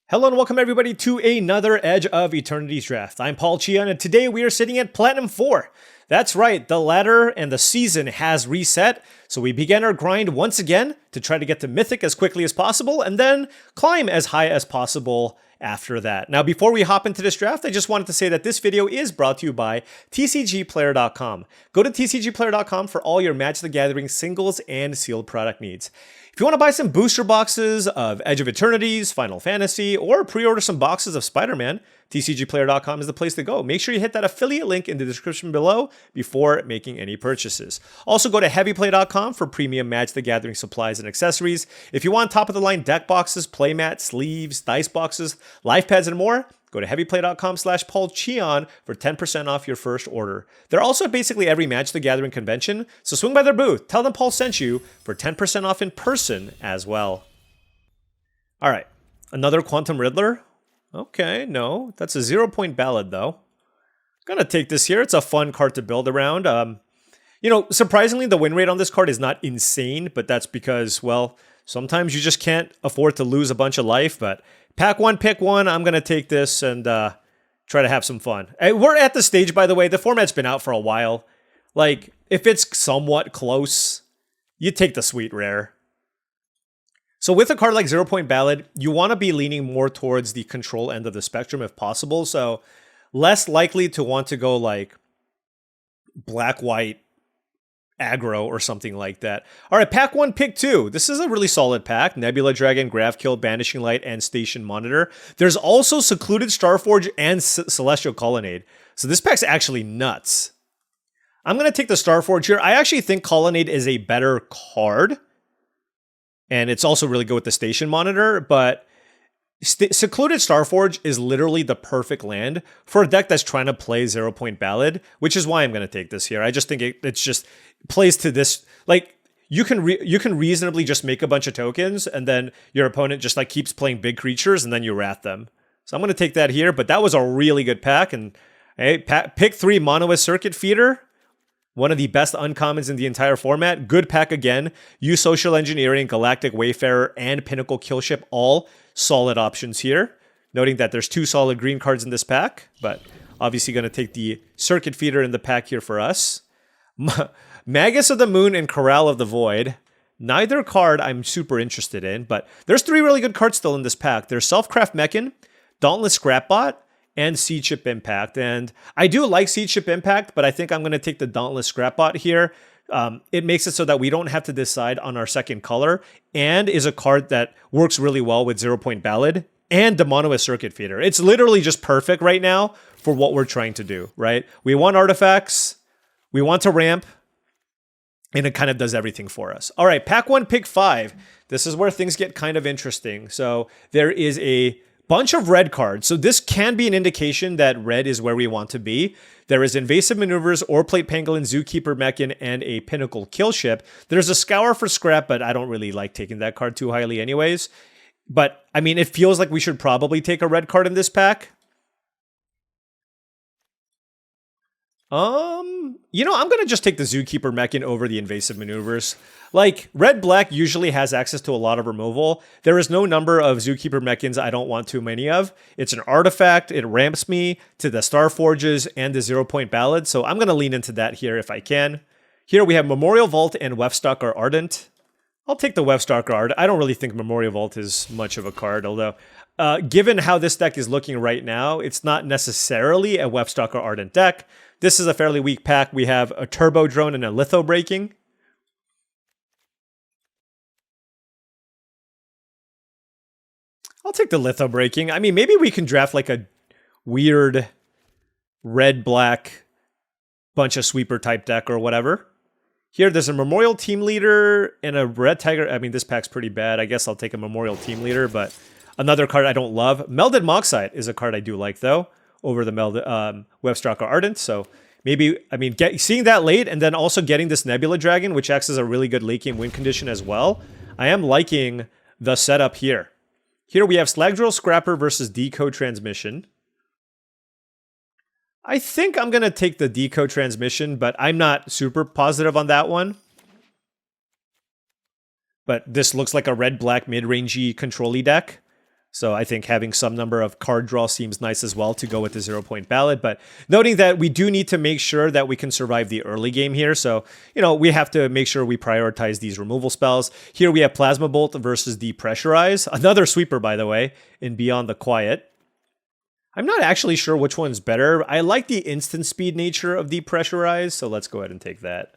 Hello and welcome everybody to another Edge of Eternities draft. I'm Paul Cheon and today we are sitting at Platinum 4. That's right, the ladder and the season has reset, so we began our grind once again to try to get to Mythic as quickly as possible and then climb as high as possible after that. Now before we hop into this draft, I just wanted to say that this video is brought to you by TCGplayer.com. Go to TCGplayer.com for all your Magic the Gathering singles and sealed product needs. If you want to buy some booster boxes of Edge of Eternities, Final Fantasy, or pre-order some boxes of Spider-Man, TCGplayer.com is the place to go. Make sure you hit that affiliate link in the description below before making any purchases. Also go to heavyplay.com for premium Magic the Gathering supplies and accessories. If you want top-of-the-line deck boxes, playmats, sleeves, dice boxes, life pads, and more, go to heavyplay.com/paulcheon for 10% off your first order. They're also at basically every Magic the Gathering convention, so swing by their booth, tell them Paul sent you for 10% off in person as well. All right, another Quantum Riddler. Okay, no, that's a 0-point ballad though. Gonna take this here. It's a fun card to build around. You know, surprisingly, the win rate on this card is not insane, but that's because, well, sometimes you just can't afford to lose a bunch of life, but pack one, pick one. I'm going to take this and try to have some fun. We're at the stage, by the way, the format's been out for a while. Like, if it's somewhat close, you take the sweet rare. So with a card like 0-point ballad, you want to be leaning more towards the control end of the spectrum if possible. So less likely to want to go like black-white aggro or something like that. All right, pack one, pick two. This is a really solid pack. Nebula Dragon, Grafkill, Banishing Light, and Station Monitor. There's also Secluded Starforge and Celestial Colonnade. So this pack's actually nuts. I'm going to take the Starforge here. I actually think Colonnade is a better card. And it's also really good with the Station Monitor, but Secluded Starforge is literally the perfect land for a deck that's trying to play 0-point ballad, which is why I'm going to take this here. I just think it's just plays to this. Like, you can reasonably just make a bunch of tokens, and then your opponent just like keeps playing big creatures, and then you wrath them. So I'm going to take that here, but that was a really good pack. And hey, pick 3 Monolith Circuit Feeder. One of the best uncommons in the entire format. Good pack again. Use Social Engineering, Galactic Wayfarer, and Pinnacle Killship. All solid options here. Noting that there's 2 solid green cards in this pack, but obviously going to take the Circuit Feeder in the pack here for us. Magus of the Moon and Corral of the Void. Neither card I'm super interested in, but there's 3 really good cards still in this pack. There's Selfcraft Mechan, Dauntless Scrapbot, and Seed Ship Impact. And I do like Seed Ship Impact, but I think I'm going to take the Dauntless Scrapbot here. It makes it so that we don't have to decide on our second color, and is a card that works really well with 0-point ballad and the Monolith Circuit Feeder. It's literally just perfect right now for what we're trying to do, right? We want artifacts, we want to ramp, and it kind of does everything for us. All right, pack one, pick 5. This is where things get kind of interesting. So there is a bunch of red cards. So this can be an indication that red is where we want to be. There is Invasive Maneuvers, Oreplate Pangolin, Zookeeper Mechan, and a Pinnacle Killship. There's a Scour for Scrap, but I don't really like taking that card too highly anyways. But, I mean, it feels like we should probably take a red card in this pack. You know, I'm going to just take the Zookeeper Mechan over the Invasive Maneuvers. Like, red-black usually has access to a lot of removal. There is no number of Zookeeper Mechans I don't want too many of. It's an artifact. It ramps me to the Starforges and the 0-point ballad, so I'm going to lean into that here if I can. Here we have Memorial Vault and Weftstalker Ardent. I'll take the Weftstalker Ardent. I don't really think Memorial Vault is much of a card, although given how this deck is looking right now, it's not necessarily a Weftstalker Ardent deck. This is a fairly weak pack. We have a Turbo Drone and a Litho Breaking. I'll take the Litho Breaking. I mean, maybe we can draft like a weird red-black bunch of sweeper type deck or whatever. Here, there's a Memorial Team Leader and a Red Tiger. I mean, this pack's pretty bad. I guess I'll take a Memorial Team Leader, but another card I don't love. Melded Moxite is a card I do like, though, over the Weftstalker Ardent. So maybe, I mean, seeing that late and then also getting this Nebula Dragon, which acts as a really good late game win condition as well. I am liking the setup here. Here we have Slagdrill Scrapper versus Decode Transmission. I think I'm going to take the Decode Transmission, but I'm not super positive on that one. But this looks like a red-black mid-rangey control-y deck. So I think having some number of card draw seems nice as well to go with the 0-point ballot. But noting that we do need to make sure that we can survive the early game here. So, we have to make sure we prioritize these removal spells. Here we have Plasma Bolt versus Depressurize. Another sweeper, by the way, in Beyond the Quiet. I'm not actually sure which one's better. I like the instant speed nature of Depressurize, so let's go ahead and take that.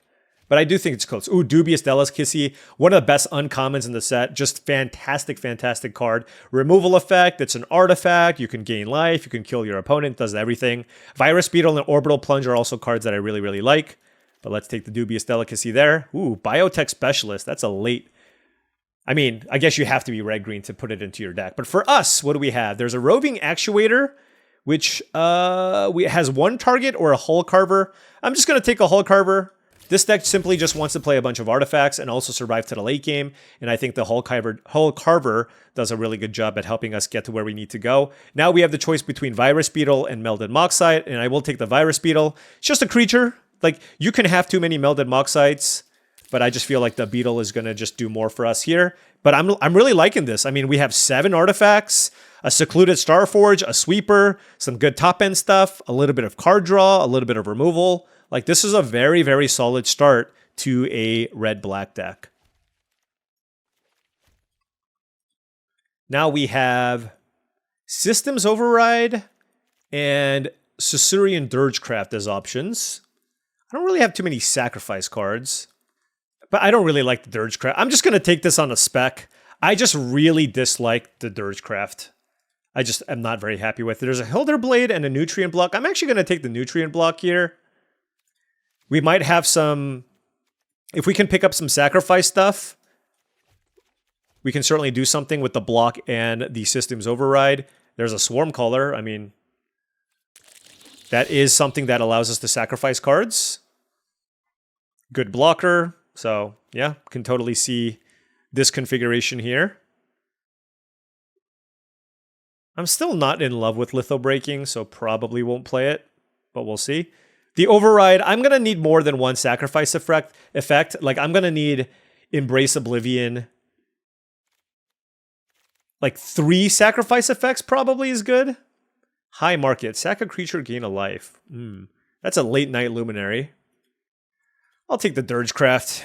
But I do think it's close. Ooh, Dubious Delicacy, one of the best uncommons in the set. Just fantastic, fantastic card. Removal effect, it's an artifact. You can gain life, you can kill your opponent, does everything. Virus Beetle and Orbital Plunge are also cards that I really, really like. But let's take the Dubious Delicacy there. Ooh, Biotech Specialist, that's a late... I mean, I guess you have to be red-green to put it into your deck. But for us, what do we have? There's a Roving Actuator, which has one target or a Hull Carver. I'm just going to take a Hull Carver. This deck simply just wants to play a bunch of artifacts and also survive to the late game, and I think the Hull Carver does a really good job at helping us get to where we need to go. Now we have the choice between Virus Beetle and Melded Moxite, and I will take the Virus Beetle. It's just a creature. Like, you can have too many Melded Moxites, but I just feel like the Beetle is going to just do more for us here. But I'm really liking this. I mean, we have 7 artifacts, a Secluded Starforge, a Sweeper, some good top-end stuff, a little bit of card draw, a little bit of removal. Like, this is a very, very solid start to a red-black deck. Now we have Systems Override and Sassurian Dirgecraft as options. I don't really have too many sacrifice cards, but I don't really like the Dirgecraft. I'm just going to take this on a spec. I just really dislike the Dirgecraft. I just am not very happy with it. There's a Hilder Blade and a Nutrient Block. I'm actually going to take the Nutrient Block here. We might have some... If we can pick up some sacrifice stuff, we can certainly do something with the block and the Systems Override. There's a Swarm Caller. I mean, that is something that allows us to sacrifice cards. Good blocker. So, yeah, can totally see this configuration here. I'm still not in love with Litho Breaking, so probably won't play it, but we'll see. The Override, I'm going to need more than one sacrifice effect. Like, I'm going to need Embrace Oblivion. Like, 3 sacrifice effects probably is good. High Market, sack a creature, gain a life. That's a Late Night Luminary. I'll take the Dirgecraft.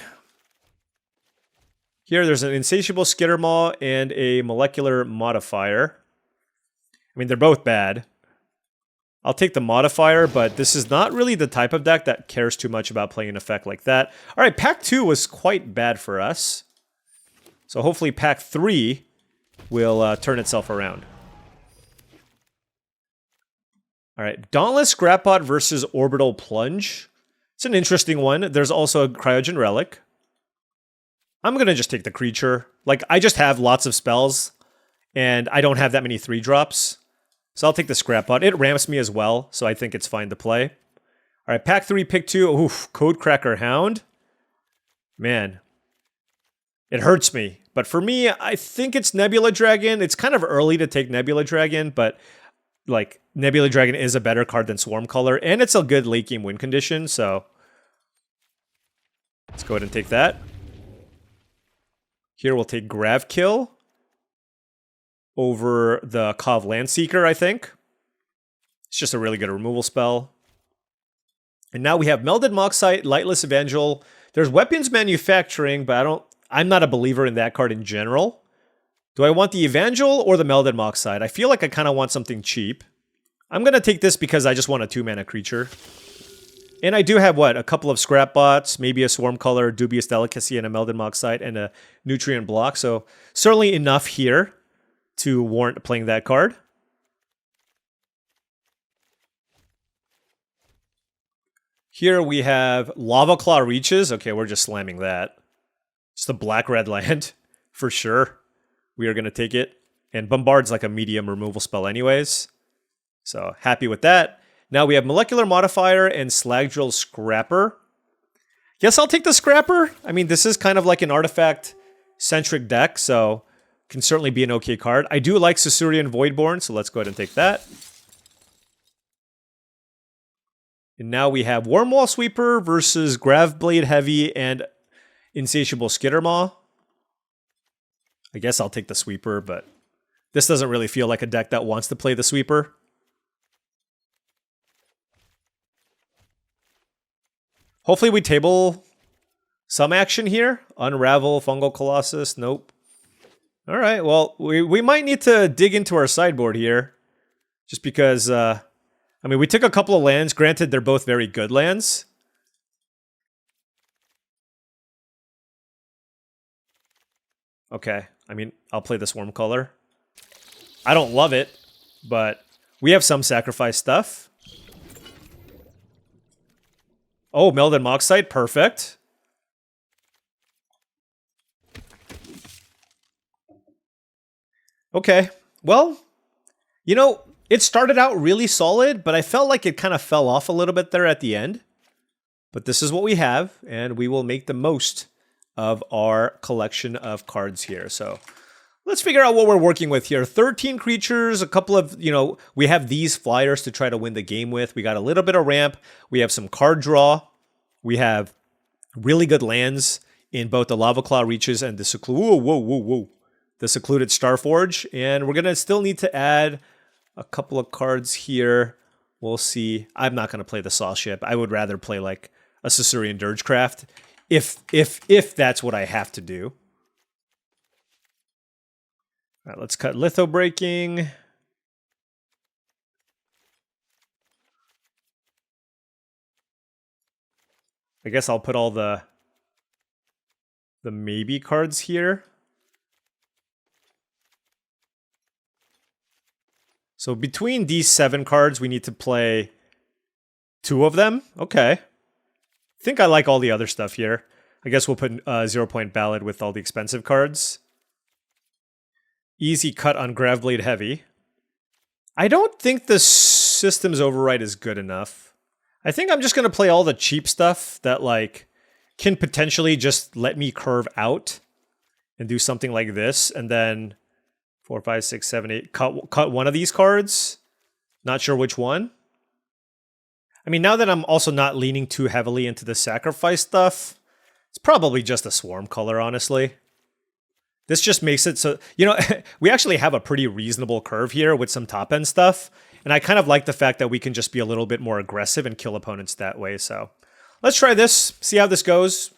Here, there's an Insatiable Skittermaw and a Molecular Modifier. I mean, they're both bad. I'll take the Modifier, but this is not really the type of deck that cares too much about playing an effect like that. All right, Pack 2 was quite bad for us. So hopefully Pack 3 will turn itself around. All right, Dauntless Scrapbot versus Orbital Plunge. It's an interesting one. There's also a Cryogen Relic. I'm going to just take the creature. Like, I just have lots of spells, and I don't have that many 3-drops. So I'll take the Scrapbot. It ramps me as well, so I think it's fine to play. All right, Pack 3, pick 2. Oof, Codecracker Hound. Man, it hurts me. But for me, I think it's Nebula Dragon. It's kind of early to take Nebula Dragon, but like, Nebula Dragon is a better card than Swarm Color, and it's a good late game win condition, so let's go ahead and take that. Here we'll take Gravkill over the Kov Landseeker, I think. It's just a really good removal spell. And now we have Melded Moxite, Lightless Evangel. There's Weapons Manufacturing, but I'm not a believer in that card in general. Do I want the Evangel or the Melded Moxite? I feel like I kind of want something cheap. I'm going to take this because I just want a 2-mana creature. And I do have, a couple of Scrap Bots, maybe a Swarm Color, Dubious Delicacy, and a Melded Moxite, and a Nutrient Block. So certainly enough here to warrant playing that card. Here we have Lava Claw Reaches. Okay, we're just slamming that. It's the black-red land, for sure. We are going to take it. And Bombard's like a medium removal spell anyways. So, happy with that. Now we have Molecular Modifier and Slag Drill Scrapper. Guess I'll take the Scrapper. I mean, this is kind of like an artifact-centric deck, so can certainly be an okay card. I do like Sassurian Voidborn, so let's go ahead and take that. And now we have Wormwall Sweeper versus Graveblade Heavy and Insatiable Skittermaw. I guess I'll take the Sweeper, but This doesn't really feel like a deck that wants to play the sweeper. Hopefully we table some action here. Unravel, Fungal Colossus, nope. All right, well, we might need to dig into our sideboard here. Just because, I mean, we took a couple of lands. Granted, they're both very good lands. Okay, I mean, I'll play the Swarm Color. I don't love it, but we have some sacrifice stuff. Oh, Melded Moxite, perfect. Okay, well, you know, it started out really solid, but I felt like it kind of fell off a little bit there at the end. But this is what we have, and we will make the most of our collection of cards here. So let's figure out what we're working with here. 13 creatures, a couple of, you know, we have these flyers to try to win the game with. We got a little bit of ramp. We have some card draw. We have really good lands in both the Lava Claw Reaches and the the Secluded Starforge. And we're going to still need to add a couple of cards here. We'll see. I'm not going to play the Saw Ship. I would rather play like a Caesarean Dirgecraft if that's what I have to do. All right, let's cut Litho Breaking. I guess I'll put all the maybe cards here. So between these 7 cards, we need to play 2 of them. Okay. I think I like all the other stuff here. I guess we'll put 0 Point Ballad with all the expensive cards. Easy cut on Graveblade Heavy. I don't think the Systems Override is good enough. I think I'm just going to play all the cheap stuff that like can potentially just let me curve out and do something like this, and then 4, 5, 6, 7, 8. Cut one of these cards. Not sure which one. I mean, now that I'm also not leaning too heavily into the sacrifice stuff, it's probably just a Swarm Color, honestly. This just makes it so, you know, we actually have a pretty reasonable curve here with some top end stuff. And I kind of like the fact that we can just be a little bit more aggressive and kill opponents that way. So let's try this, see how this goes.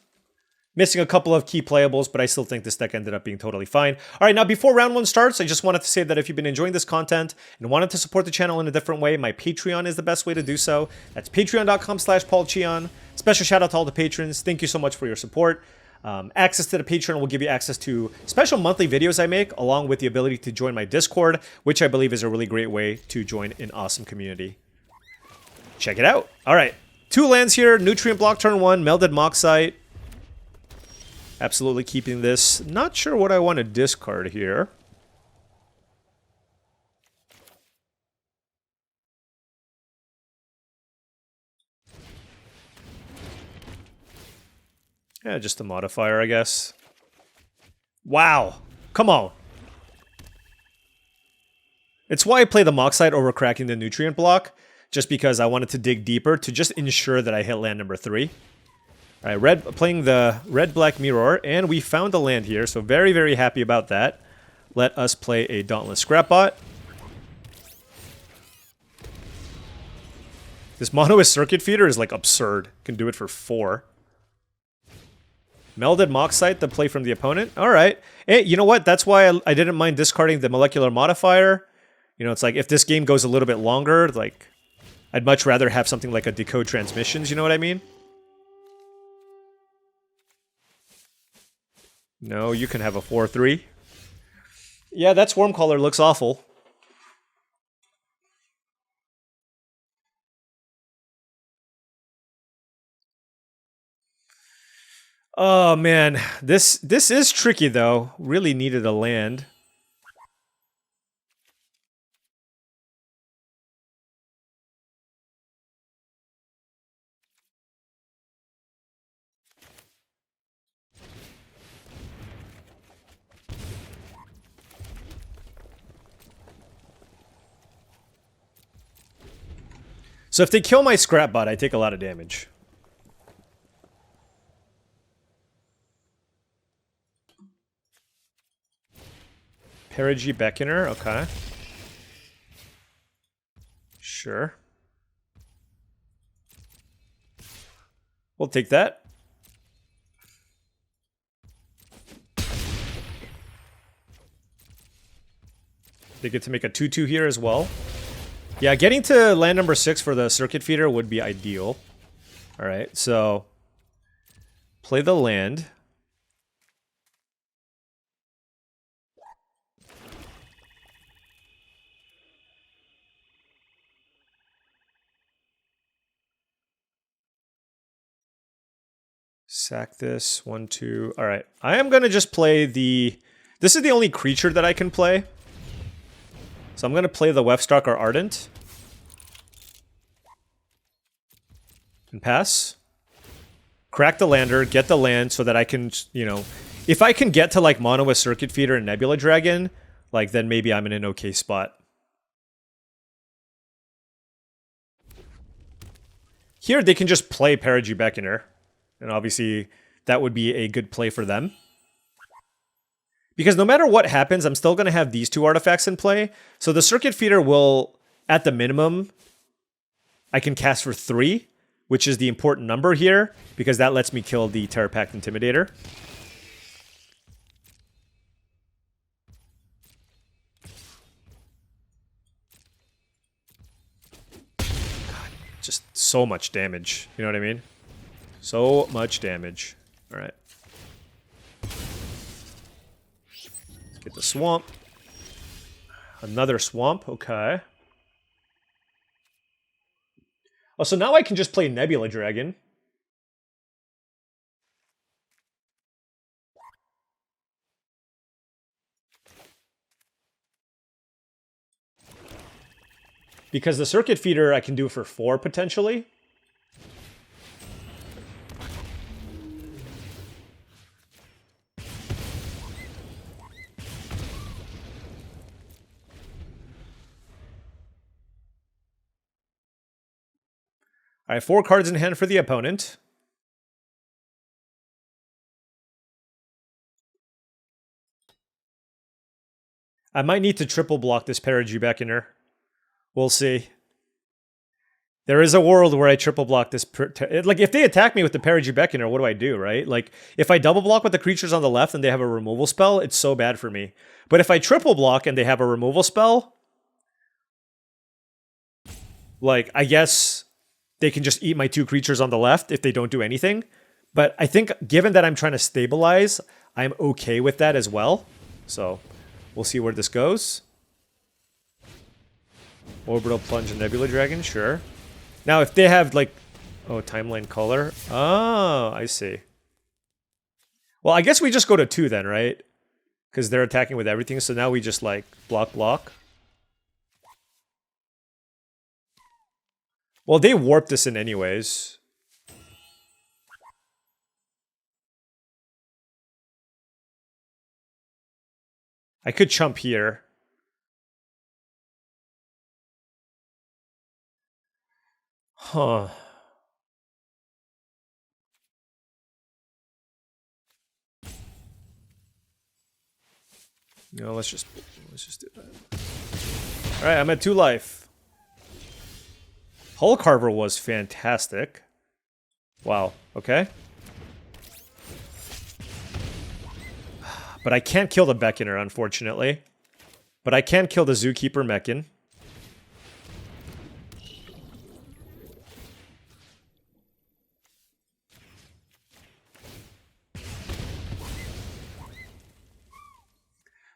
Missing a couple of key playables, but I still think this deck ended up being totally fine. All right, now before round 1 starts, I just wanted to say that if you've been enjoying this content and wanted to support the channel in a different way, my Patreon is the best way to do so. That's patreon.com/paulcheon. Special shout out to all the patrons. Thank you so much for your support. Access to the Patreon will give you access to special monthly videos I make, along with the ability to join my Discord, which I believe is a really great way to join an awesome community. Check it out. All right, 2 lands here. Nutrient Block turn 1, Melded Moxite. Absolutely keeping this. Not sure what I want to discard here. Yeah, just a modifier, I guess. Wow. Come on. It's why I play the Moxite over cracking the Nutrient Block, just because I wanted to dig deeper to just ensure that I hit land number 3. All right, playing the red-black Mirror, and we found a land here, so very, very happy about that. Let us play a Dauntless Scrapbot. This Monoist Circuit Feeder is like absurd. Can do it for 4. Melded Moxite, the play from the opponent. All right. Hey, you know what? That's why I didn't mind discarding the Molecular Modifier. You know, it's like if this game goes a little bit longer, like I'd much rather have something like a Decode Transmissions, you know what I mean? No, you can have a 4/3. Yeah, that Swarm Color looks awful. Oh man, this is tricky though. Really needed a land. So if they kill my Scrapbot, I take a lot of damage. Perigi Beckoner, okay. Sure. We'll take that. They get to make a 2/2 here as well. Yeah, getting to land number 6 for the circuit feeder would be ideal. Alright, so play the land. Sack this. 1, 2. Alright. I am going to just play the... This is the only creature that I can play. So I'm going to play the Wefstock or Ardent. And pass. Crack the lander, get the land so that I can, you know... If I can get to like mono with Circuit Feeder and Nebula Dragon, like then maybe I'm in an okay spot. Here they can just play Perigi Beckoner. And obviously, that would be a good play for them. Because no matter what happens, I'm still going to have these 2 artifacts in play. So the Circuit Feeder will, at the minimum, I can cast for 3, which is the important number here, because that lets me kill the Terra Pact Intimidator. God, just so much damage. You know what I mean? So much damage. All right. Let's get the swamp. Another swamp. Okay. Oh, so now I can just play Nebula Dragon. Because the Circuit Feeder I can do for 4 potentially. I have 4 cards in hand for the opponent. I might need to triple block this Perigi Beckoner. We'll see. There is a world where I triple block this. Like, if they attack me with the Perigi Beckoner, what do I do, right? Like, if I double block with the creatures on the left and they have a removal spell, it's so bad for me. But if I triple block and they have a removal spell, like, I guess they can just eat my 2 creatures on the left if they don't do anything. But I think, given that I'm trying to stabilize, I'm okay with that as well. So, we'll see where this goes. Orbital Plunge and Nebula Dragon, sure. Now, if they have, like... Oh, Timeline Color. Oh, I see. Well, I guess we just go to 2 then, right? Because they're attacking with everything, so now we just, like, block. Well, they warped this in anyways. I could chump here. Huh. No, let's just do that. Alright, I'm at 2 life. Hull Carver was fantastic. Wow, okay. But I can't kill the Beckoner, unfortunately. But I can kill the Zookeeper Mechan.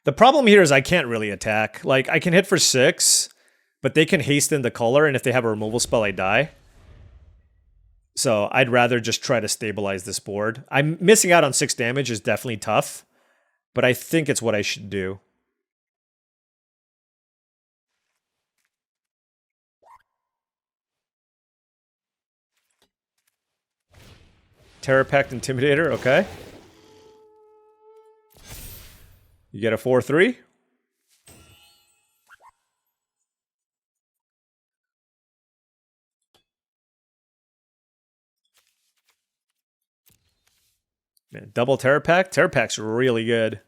The problem here is I can't really attack. Like, I can hit for 6, but they can hasten the color, and if they have a removal spell, I die. So I'd rather just try to stabilize this board. I'm missing out on 6 damage is definitely tough, but I think it's what I should do. Terra Pact Intimidator, okay. You get a 4/3. Man, double Terra Pact? Terra Pact's really good.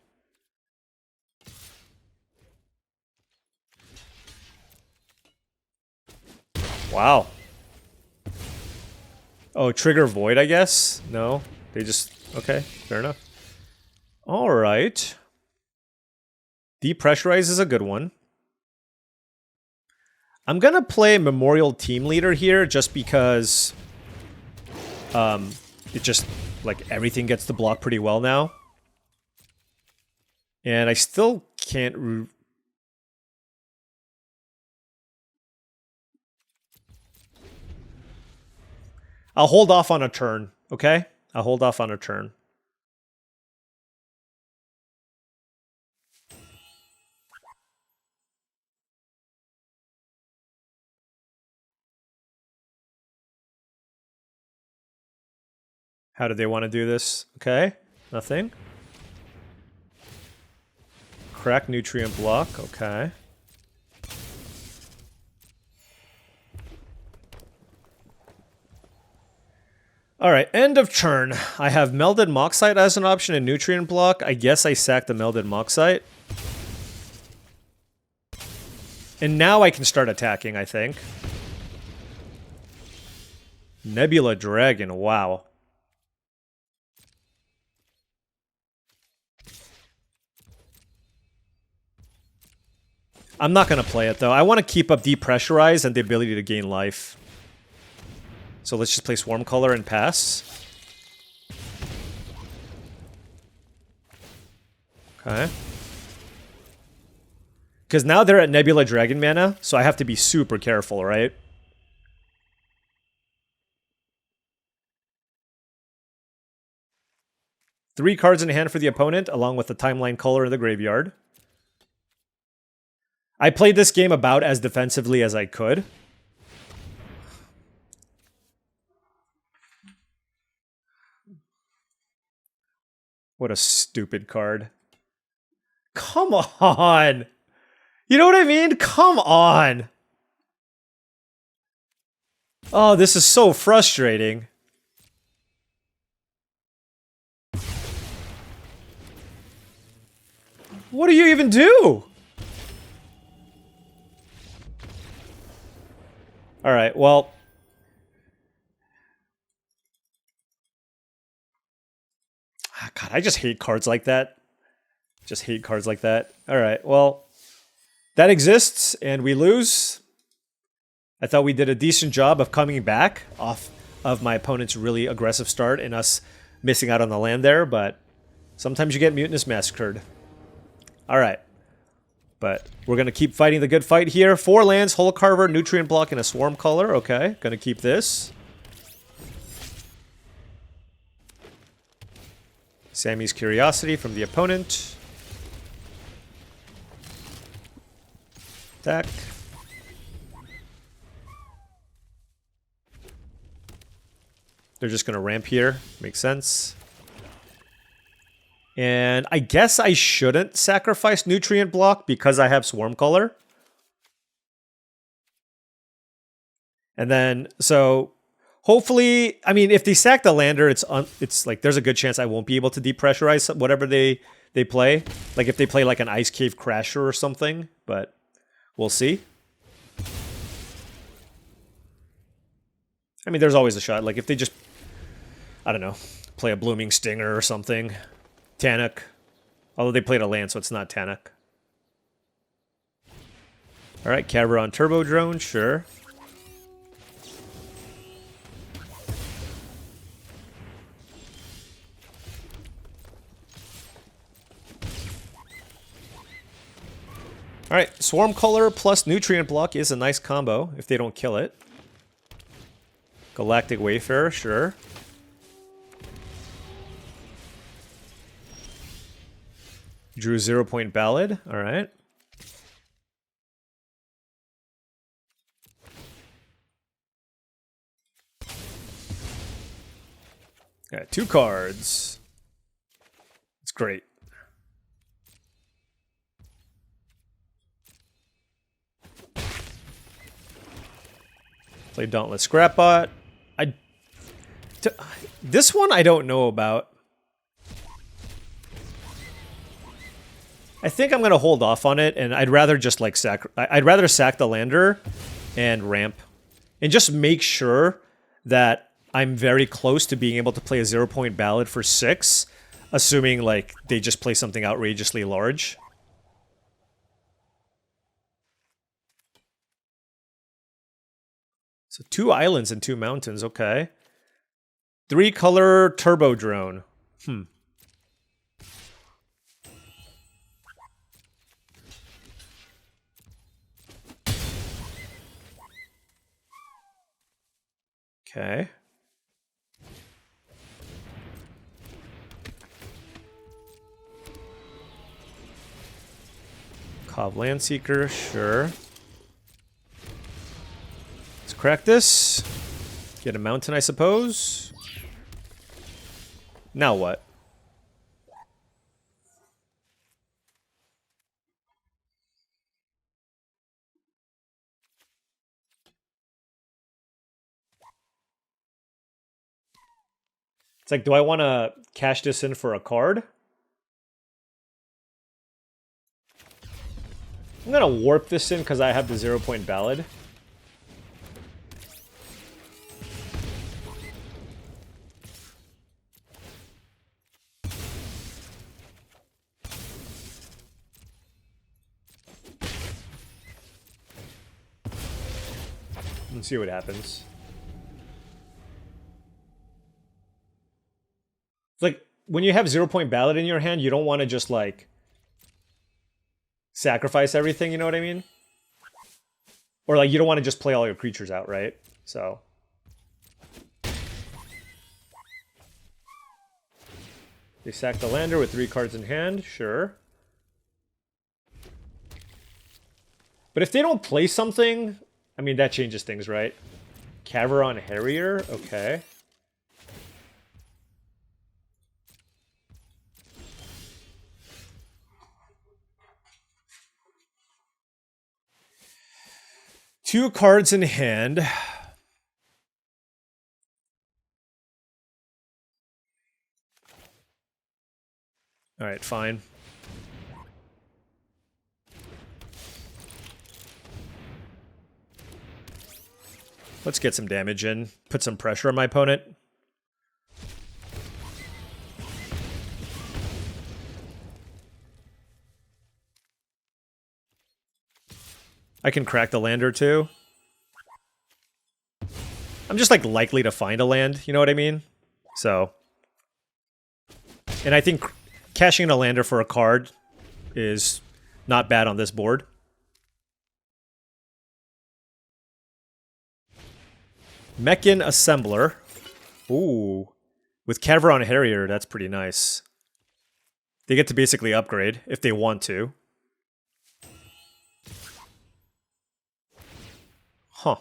Wow. Oh, trigger void, I guess? No. They just... Okay, fair enough. Alright. Depressurize is a good one. I'm gonna play Memorial Team Leader here just because... it just... Like, everything gets to block pretty well now. And I still can't... I'll hold off on a turn, okay? I'll hold off on a turn. How do they want to do this? Okay, nothing. Crack nutrient block, okay. Alright, end of turn. I have Melded Moxite as an option and Nutrient Block. I guess I sack the Melded Moxite. And now I can start attacking, I think. Nebula Dragon, wow. I'm not going to play it, though. I want to keep up Depressurize and the ability to gain life. So let's just play Swarm Color and pass. Okay. Because now they're at Nebula Dragon mana, so I have to be super careful, right? Three cards in hand for the opponent, along with the Timeline Color in the graveyard. I played this game about as defensively as I could. What a stupid card. Come on! You know what I mean? Come on! Oh, this is so frustrating. What do you even do? Alright, well... God, I just hate cards like that. Just hate cards like that. Alright, well... That exists, and we lose. I thought we did a decent job of coming back off of my opponent's really aggressive start and us missing out on the land there, but sometimes you get Mutinous Massacred. Alright. But we're going to keep fighting the good fight here. 4 lands, Hull Carver, Nutrient Block, and a Swarm Color. Okay, going to keep this. Sammy's Curiosity from the opponent. Attack. They're just going to ramp here. Makes sense. And I guess I shouldn't sacrifice Nutrient Block because I have Swarm Color. And then, so hopefully, I mean, if they sack the lander, it's like there's a good chance I won't be able to depressurize whatever they play. Like if they play like an Ice Cave Crasher or something, but we'll see. I mean, there's always a shot. Like if they just, I don't know, play a Blooming Stinger or something. Tannock. Although they played a land, so it's not Tannock. Alright, Cabron Turbo Drone, sure. Alright, Swarm Color plus Nutrient Block is a nice combo if they don't kill it. Galactic Wayfarer, sure. Drew 0-point Ballad, alright. Got 2 cards. It's great. Play Dauntless Scrapbot. This one I don't know about. I think I'm gonna hold off on it, and I'd rather just like I'd rather sack the lander and ramp and just make sure that I'm very close to being able to play a 0-point ballad for 6, assuming like they just play something outrageously large. So 2 islands and 2 mountains, okay. 3-color turbo drone. Okay. Cov Landseeker, sure. Let's crack this. Get a mountain, I suppose. Now what? It's like, do I want to cash this in for a card? I'm going to warp this in because I have the 0-point ballad. Let's see what happens. It's like, when you have 0-point ballad in your hand, you don't want to just, like, sacrifice everything, you know what I mean? Or, like, you don't want to just play all your creatures out, right? So... They sack the lander with 3 cards in hand, sure. But if they don't play something, I mean, that changes things, right? Caveron Harrier, okay. Two cards in hand. All right, fine. Let's get some damage in. Put some pressure on my opponent. I can crack the lander too. I'm just like likely to find a land, you know what I mean? So. And I think cashing in a lander for a card is not bad on this board. Mechan Assembler. Ooh. With Caveron Harrier, that's pretty nice. They get to basically upgrade if they want to. Huh.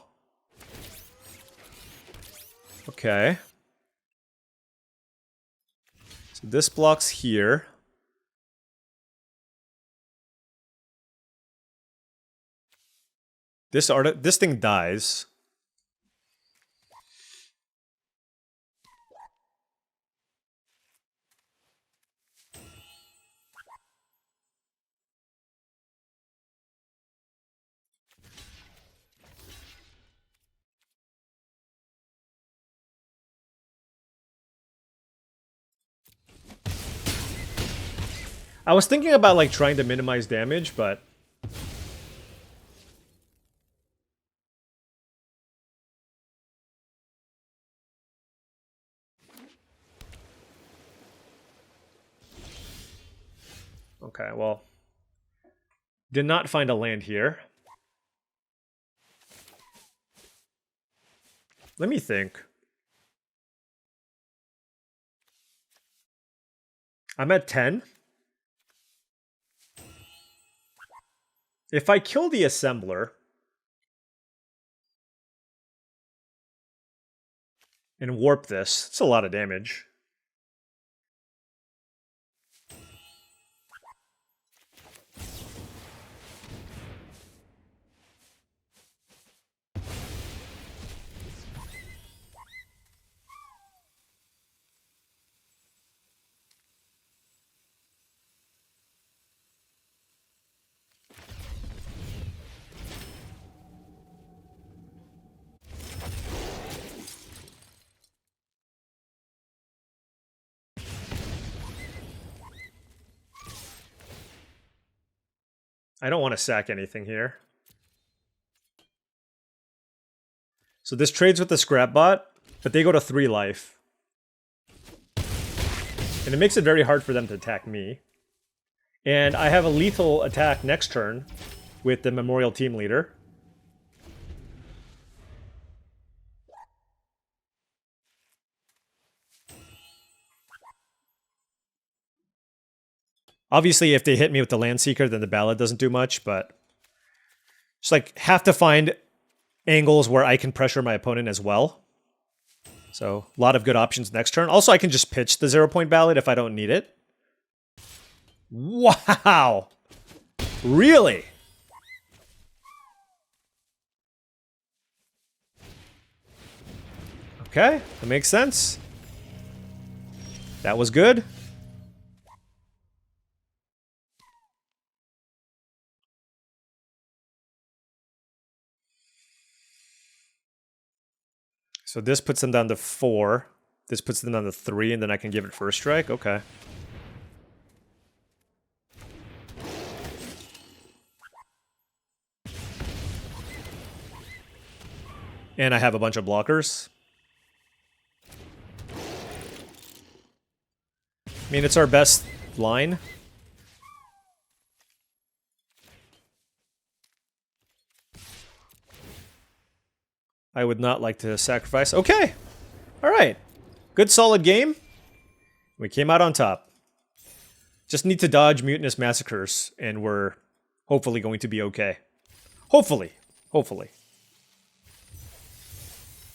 Okay. So this blocks here. This thing dies. I was thinking about like trying to minimize damage, but okay, well, did not find a land here. Let me think. I'm at 10. If I kill the assembler and warp this, it's a lot of damage. I don't want to sack anything here. So this trades with the scrap bot, but they go to 3 life. And it makes it very hard for them to attack me. And I have a lethal attack next turn with the Memorial Team Leader. Obviously, if they hit me with the Land Seeker, then the Ballad doesn't do much, but just like have to find angles where I can pressure my opponent as well. So a lot of good options next turn. Also, I can just pitch the 0-point Ballad if I don't need it. Wow! Really? Okay, that makes sense. That was good. So this puts them down to 4. This puts them down to 3, and then I can give it first strike? Okay. And I have a bunch of blockers. I mean, it's our best line. I would not like to sacrifice. Okay. All right. Good solid game. We came out on top. Just need to dodge Mutinous Massacres, and we're hopefully going to be okay. Hopefully. Hopefully.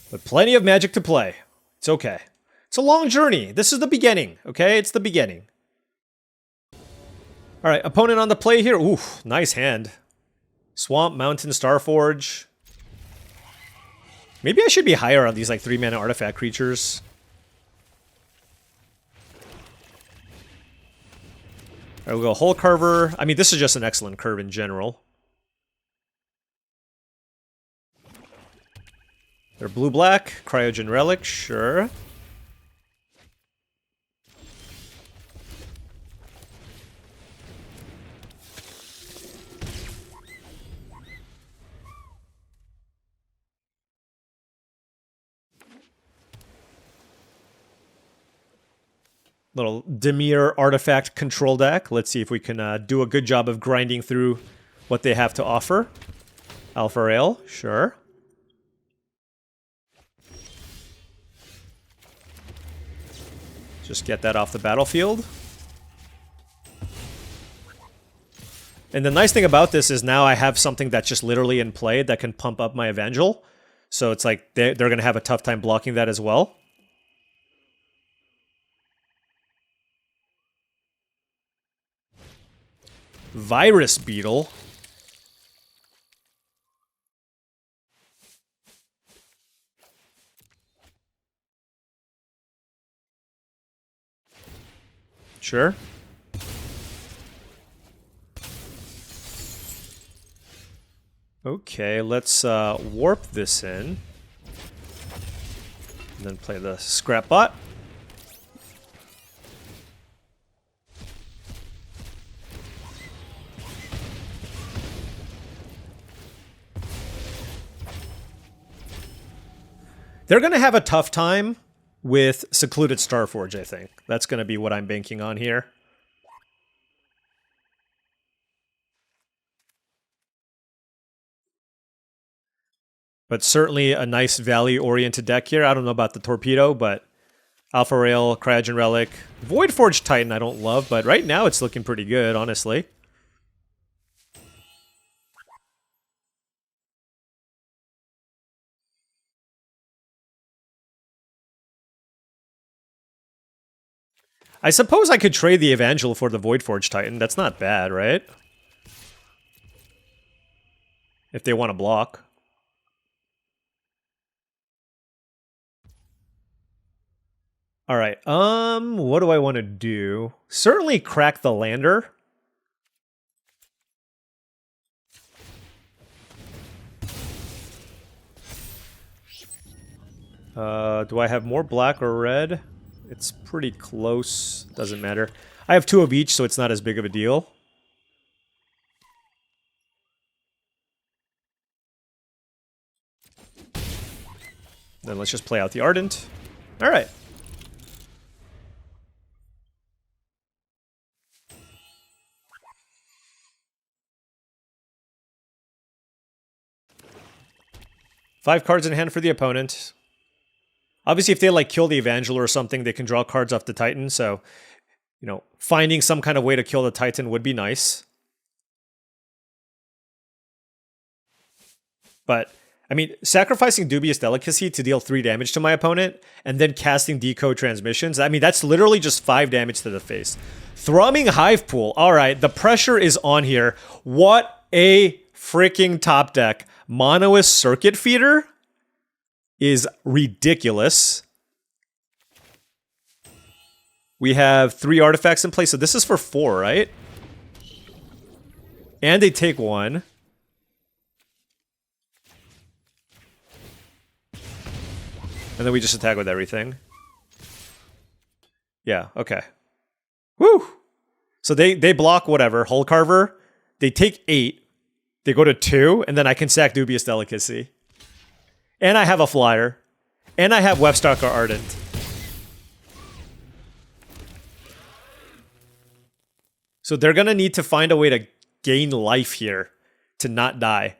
But plenty of Magic to play. It's okay. It's a long journey. This is the beginning, okay? It's the beginning. All right, opponent on the play here. Ooh, nice hand. Swamp, Mountain, Starforge. Maybe I should be higher on these like 3-mana artifact creatures. All right, we'll go Hole Carver. I mean, this is just an excellent curve in general. They're blue-black. Cryogen Relic, sure. Little Dimir artifact control deck. Let's see if we can do a good job of grinding through what they have to offer. Alpha Rail, sure. Just get that off the battlefield. And the nice thing about this is now I have something that's just literally in play that can pump up my Evangel. So it's like they're going to have a tough time blocking that as well. Virus Beetle. Sure. Okay, let's warp this in. And then play the Scrap Bot. They're going to have a tough time with Secluded Starforge, I think. That's going to be what I'm banking on here. But certainly a nice value-oriented deck here. I don't know about the Torpedo, but Alpha Rail, Cryogen Relic. Voidforge Titan I don't love, but right now it's looking pretty good, honestly. I suppose I could trade the Evangel for the Voidforge Titan. That's not bad, right? If they want to block. Alright, what do I want to do? Certainly crack the Lander. Do I have more black or red? It's pretty close. Doesn't matter. I have 2 of each, so it's not as big of a deal. Then let's just play out the Ardent. All right. Five cards in hand for the opponent. Obviously, if they like kill the Evangel or something, they can draw cards off the Titan. So, you know, finding some kind of way to kill the Titan would be nice. But, I mean, sacrificing Dubious Delicacy to deal 3 damage to my opponent and then casting Decode Transmissions, I mean, that's literally just 5 damage to the face. Thrumming Hive Pool. All right, the pressure is on here. What a freaking top deck. Monoist Circuit Feeder is ridiculous. We have 3 artifacts in play, so this is for 4, right? And they take 1. And then we just attack with everything. Yeah, okay. Woo! So they block whatever. Hull Carver. They take 8. They go to 2, and then I can sack Dubious Delicacy. And I have a flyer. And I have Webstalker Ardent. So they're going to need to find a way to gain life here to not die.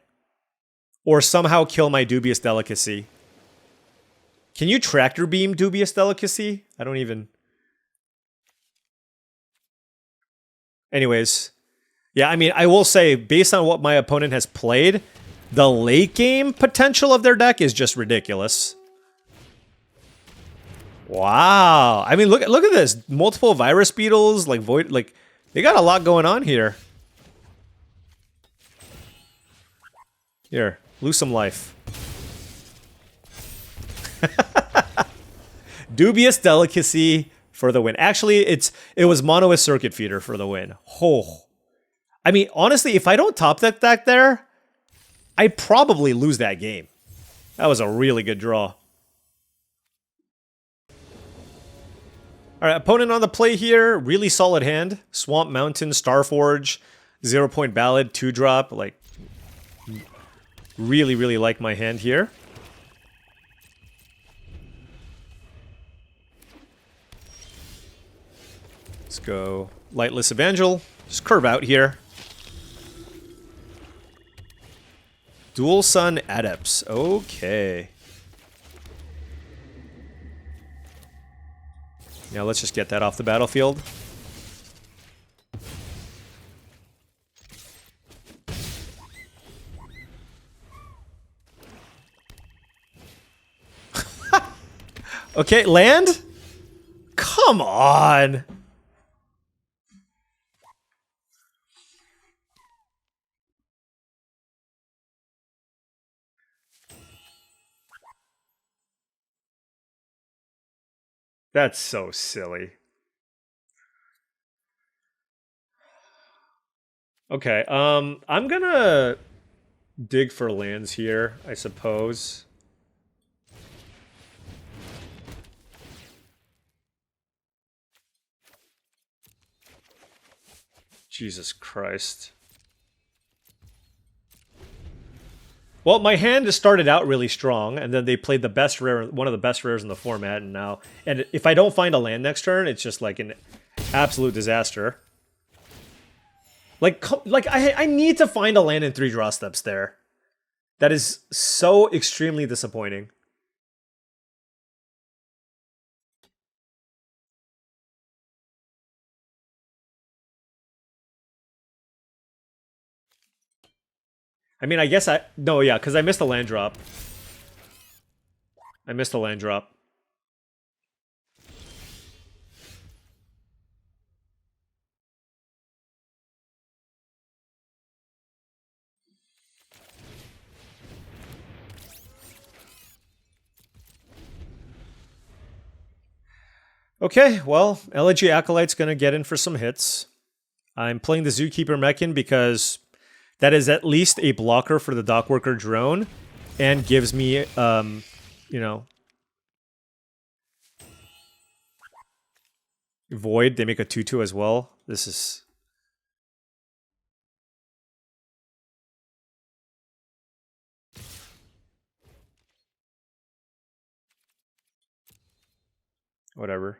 Or somehow kill my Dubious Delicacy. Can you Tractor Beam Dubious Delicacy? I don't even... Anyways. Yeah, I mean, I will say, based on what my opponent has played, the late game potential of their deck is just ridiculous. Wow. I mean, look at this. Multiple Virus Beetles, like Void, like, they got a lot going on here. Here, lose some life. Dubious Delicacy for the win. Actually, it was Monoist Circuit Feeder for the win. Oh. I mean, honestly, if I don't top deck that there, I probably lose that game. That was a really good draw. All right, opponent on the play here. Really solid hand. Swamp Mountain, Starforge, 0-point Ballad, 2-drop. Like, really, really like my hand here. Let's go Lightless Evangel. Just curve out here. Dual Sun Adepts. Okay. Now let's just get that off the battlefield. Okay, land? Come on. That's so silly. Okay, I'm gonna dig for lands here, I suppose. Jesus Christ. Well, my hand just started out really strong, and then they played the best rare, one of the best rares in the format, and if I don't find a land next turn, it's just like an absolute disaster. Like I need to find a land in 3 draw steps there. That is so extremely disappointing. I mean, I guess no, yeah, because I missed a land drop. I missed a land drop. Okay, well, Elegy Acolyte's gonna get in for some hits. I'm playing the Zookeeper Mechan because that is at least a blocker for the Dockworker drone and gives me, you know, Void. They make a 2/2 as well. This is... Whatever.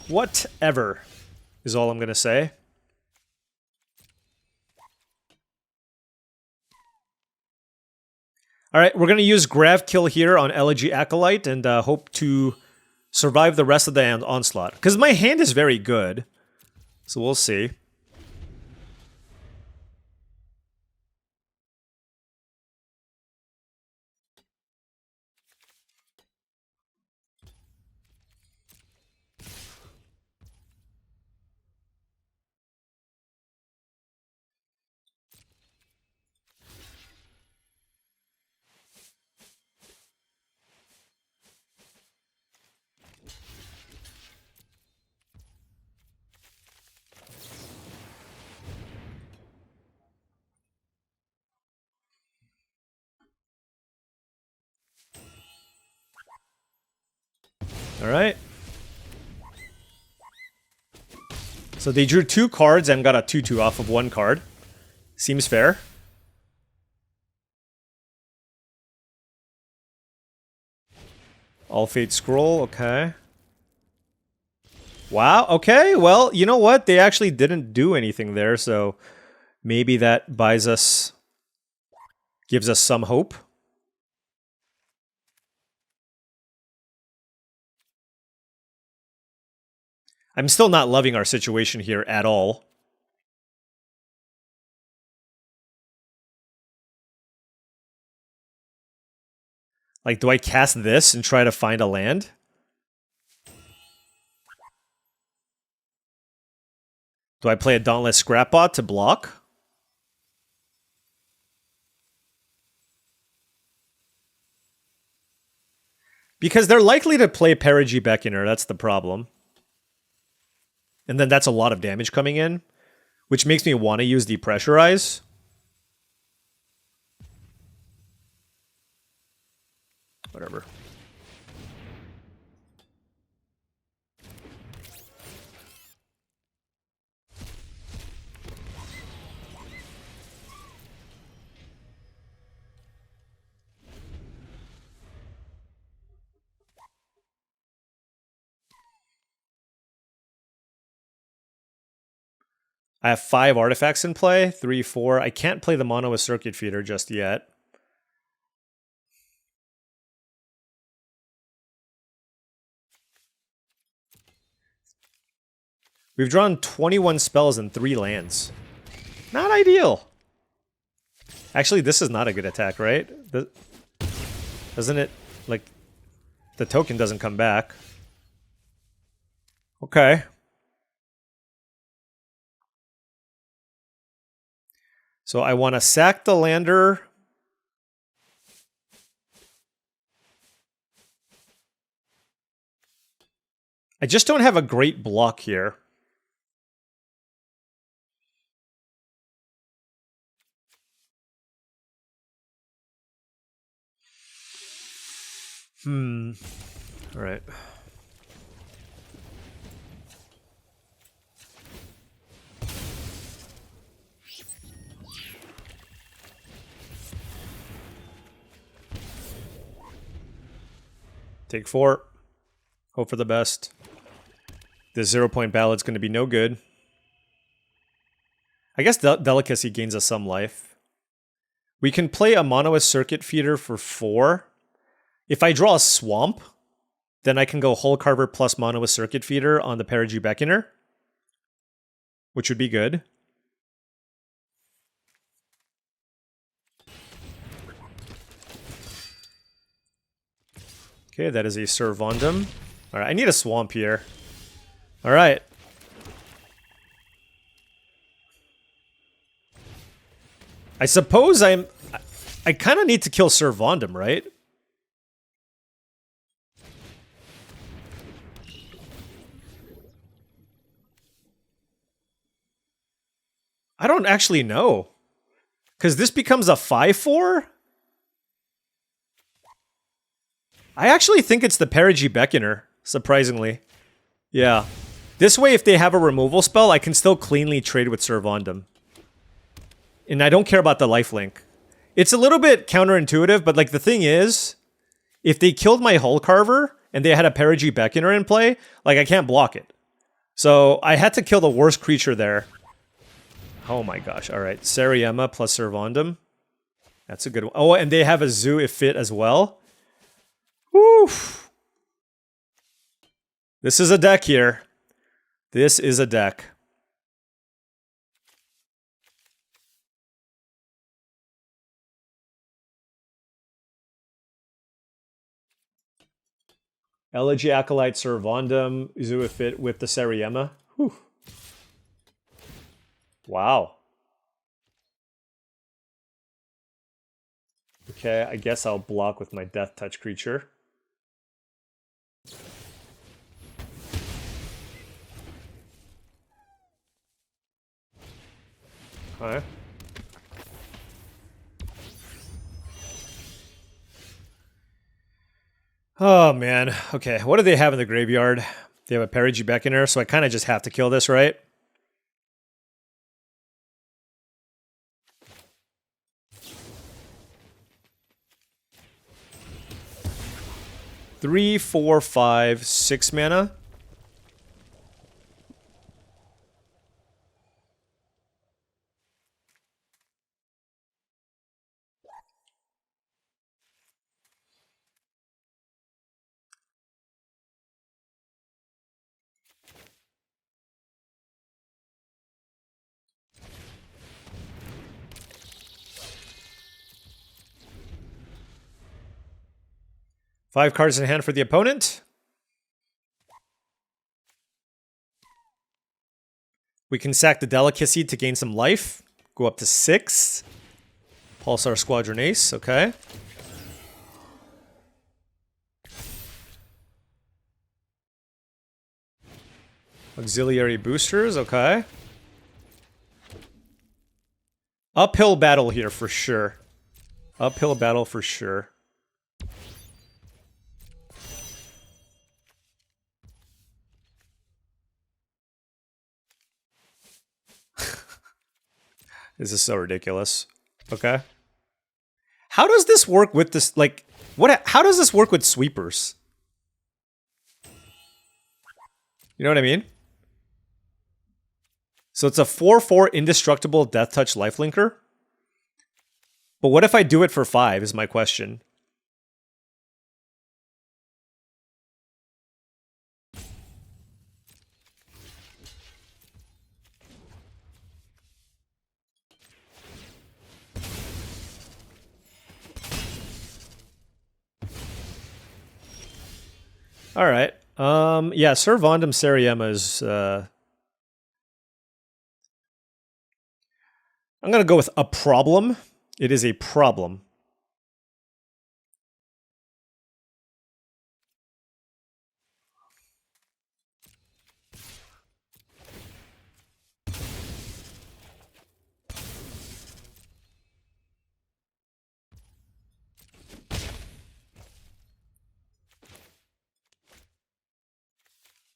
Whatever is all I'm going to say. All right, we're going to use Grav Kill here on Elegy Acolyte and hope to survive the rest of the onslaught. Because my hand is very good, so we'll see. All right. So they drew 2 cards and got a 2/2 off of 1 card. Seems fair. All Fate Scroll, okay. Wow, okay, well, you know what? They actually didn't do anything there, so maybe that buys us, gives us some hope. I'm still not loving our situation here at all. Like, do I cast this and try to find a land? Do I play a Dauntless Scrapbot to block? Because they're likely to play Perigee Beckoner, that's the problem. And then that's a lot of damage coming in, which makes me want to use Depressurize. Whatever. I have 5 artifacts in play, 3, 4. I can't play the mono with Circuit Feeder just yet. We've drawn 21 spells and 3 lands. Not ideal. Actually, this is not a good attack, right? Doesn't it, like, the token doesn't come back. Okay. So I want to sack the lander. I just don't have a great block here. All right. Take 4. Hope for the best. This 0-point ballad's going to be no good. I guess Delicacy gains us some life. We can play a mono with Circuit Feeder for 4. If I draw a Swamp, then I can go Hull Carver plus mono with Circuit Feeder on the Perigee Beckoner, which would be good. Okay, that is a Servondum. Alright, I need a Swamp here. Alright. I suppose I kind of need to kill Servondum, right? I don't actually know. Because this becomes a 5/4? I actually think it's the Perigee Beckoner, surprisingly. Yeah. This way, if they have a removal spell, I can still cleanly trade with Servandum. And I don't care about the lifelink. It's a little bit counterintuitive, but like the thing is, if they killed my Hull Carver and they had a Perigee Beckoner in play, like I can't block it. So I had to kill the worst creature there. Oh my gosh. All right. Sariema plus Servandum. That's a good one. Oh, and they have a Zoo if fit as well. Woof. This is a deck here. This is a deck. Elegy Acolyte, Servandum, Zuifit with the Sariema. Whew. Wow. Okay, I guess I'll block with my Death Touch creature. Okay. Oh, man. Okay, what do they have in the graveyard? They have a Perigee Beckoner, so I kind of just have to kill this, right? Three, 4, 5, 6 mana. Five cards in hand for the opponent. We can sack the Delicacy to gain some life. Go up to 6. Pulsar Squadron Ace, okay. Auxiliary boosters, okay. Uphill battle here for sure. Uphill battle for sure. This is so ridiculous. Okay. How does this work with this, like, how does this work with sweepers? You know what I mean? So it's a 4/4 indestructible Death Touch lifelinker. But what if I do it for 5 is my question. All right. Yeah, Servandum Sariema is I'm going to go with a problem. It is a problem.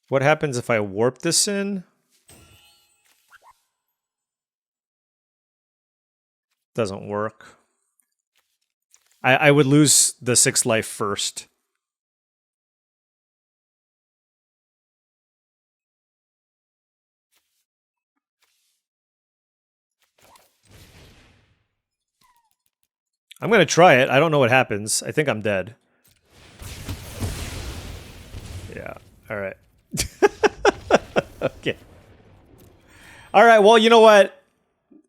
What happens if I warp this in? Doesn't work. I would lose the 6 life first. I'm going to try it. I don't know what happens. I think I'm dead. Yeah. All right. Okay. All right. Well, you know what?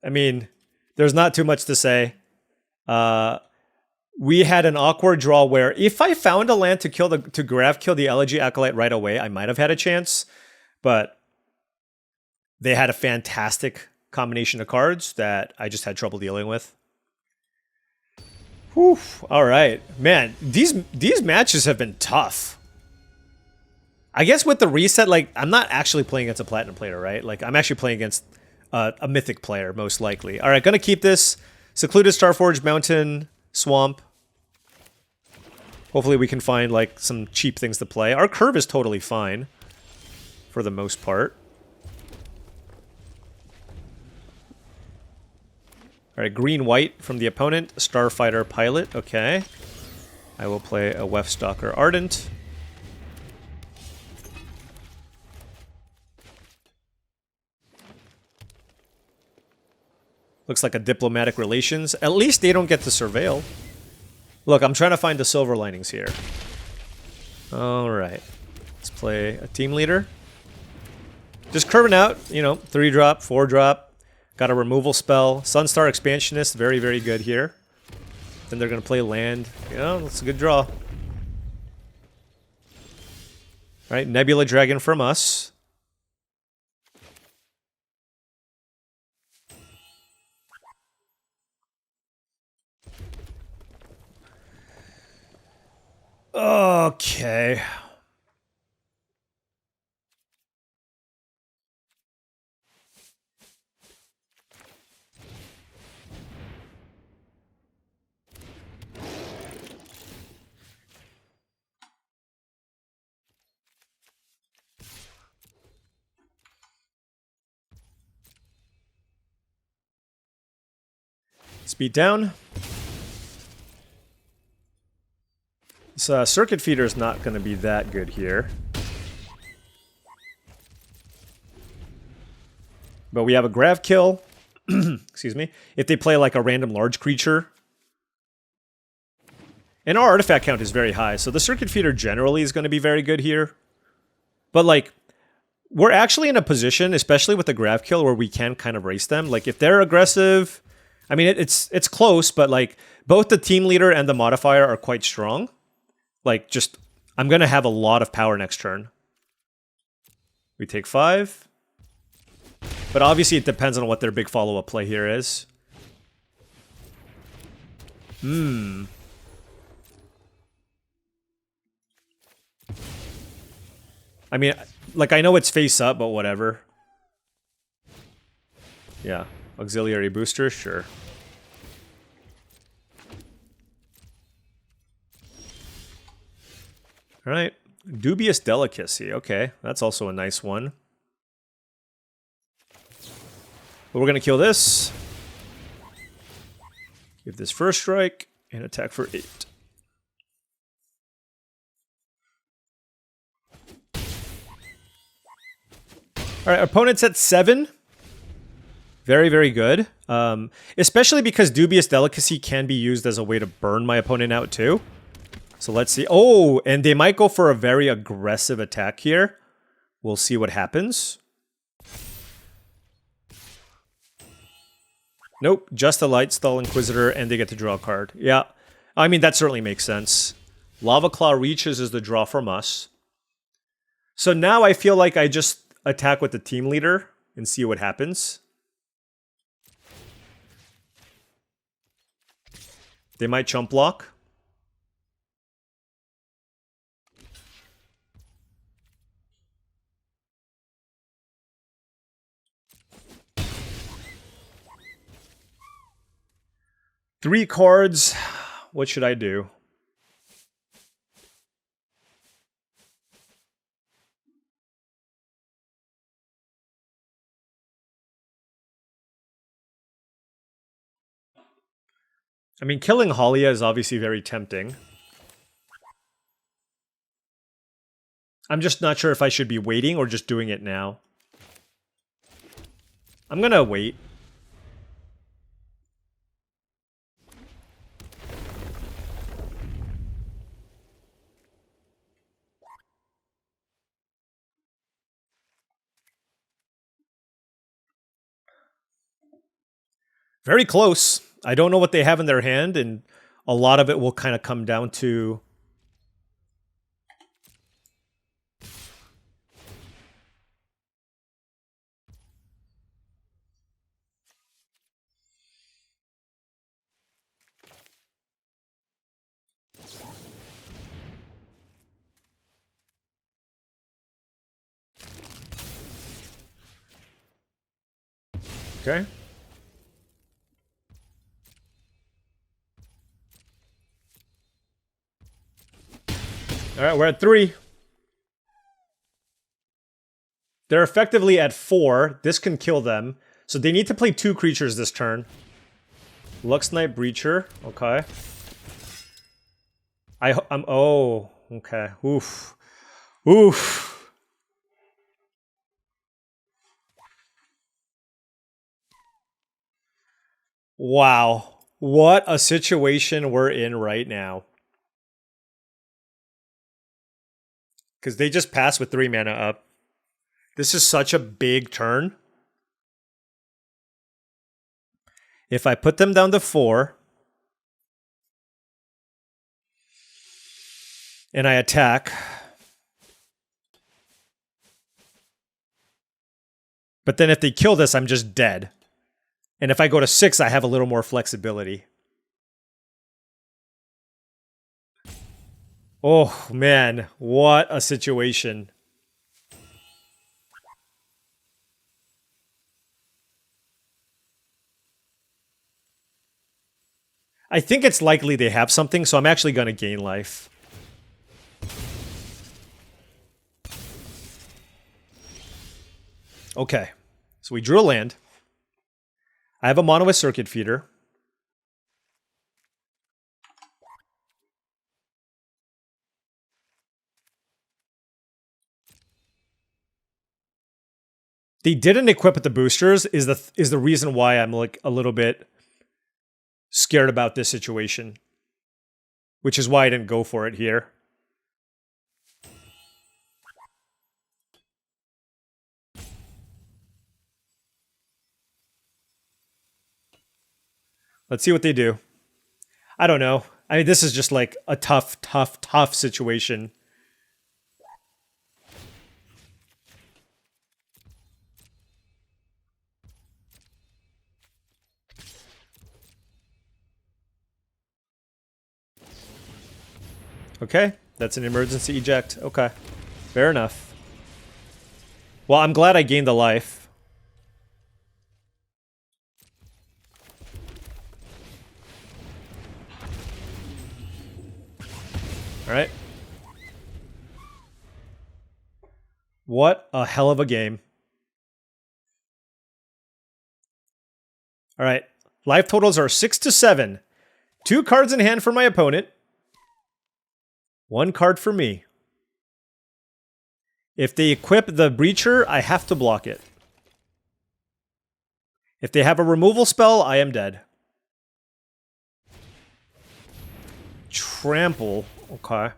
I mean, there's not too much to say. We had an awkward draw where if I found a land to graph kill the Elegy Acolyte right away, I might have had a chance. But they had a fantastic combination of cards that I just had trouble dealing with. Whew. All right. Man, these matches have been tough. I guess with the reset, like, I'm not actually playing against a Platinum player, right? Like, I'm actually playing against a Mythic player, most likely. All right, gonna keep this. Secluded Starforged Mountain Swamp. Hopefully we can find, like, some cheap things to play. Our curve is totally fine. for the most part. All right, green-white from the opponent. Starfighter Pilot. Okay. I will play a Wefstalker Ardent. Looks like a diplomatic relations. At least they don't get to surveil. Look, I'm trying to find the silver linings here. Alright. Let's play a team leader. Just curving out, you know, 3-drop, 4-drop. Got a removal spell. Sunstar Expansionist, very, very good here. Then they're going to play land. You know, that's a good draw. Alright, Nebula Dragon from us. Okay. Speed down. This circuit feeder is not going to be that good here. But we have a Grav kill. Excuse me. If they play like a random large creature. And our artifact count is very high, so the circuit feeder generally is going to be very good here. But like, we're actually in a position, especially with the Grav kill, where we can kind of race them. Like if they're aggressive, I mean it's close, but like both the team leader and the modifier are quite strong. Like, just, I'm going to have a lot of power next turn. We take 5. But obviously it depends on what their big follow-up play here is. I mean, like, I know it's face up, but whatever. Yeah. Auxiliary booster, sure. All right, Dubious Delicacy. Okay, that's also a nice one. But we're going to kill this. Give this first strike and attack for 8. All right, opponent's at 7. Very, very good. Especially because Dubious Delicacy can be used as a way to burn my opponent out too. So let's see. Oh, and they might go for a very aggressive attack here. We'll see what happens. Nope, just a Lightstall Inquisitor, and they get to draw a card. Yeah, I mean, that certainly makes sense. Lava Claw Reaches is the draw from us. So now I feel like I just attack with the team leader and see what happens. They might chump block. Three cards. What should I do? I mean, killing Halia is obviously very tempting. I'm just not sure if I should be waiting or just doing it now. I'm gonna wait. Very close. I don't know what they have in their hand, and a lot of it will kind of come down to... Okay. All right, we're at 3. They're effectively at 4. This can kill them. So they need to play 2 creatures this turn. Lux Knight Breacher. Okay. I'm oh, okay. Oof. Oof. Wow. What a situation we're in right now. Because they just passed with 3 mana up. This is such a big turn. If I put them down to 4... and I attack... but then if they kill this, I'm just dead. And if I go to 6, I have a little more flexibility. Oh, man. What a situation. I think it's likely they have something, so I'm actually going to gain life. Okay. So we drew a land. I have a mono with Circuit Feeder. They didn't equip with the boosters is the reason why I'm like a little bit scared about this situation. Which is why I didn't go for it here. Let's see what they do. I don't know. I mean, this is just like a tough situation. Okay, that's an emergency eject. Okay, fair enough. Well, I'm glad I gained the life. All right. What a hell of a game. All right. Life totals are 6 to 7. 2 cards in hand for my opponent. 1 card for me. If they equip the Breacher, I have to block it. If they have a removal spell, I am dead. Trample. Okay.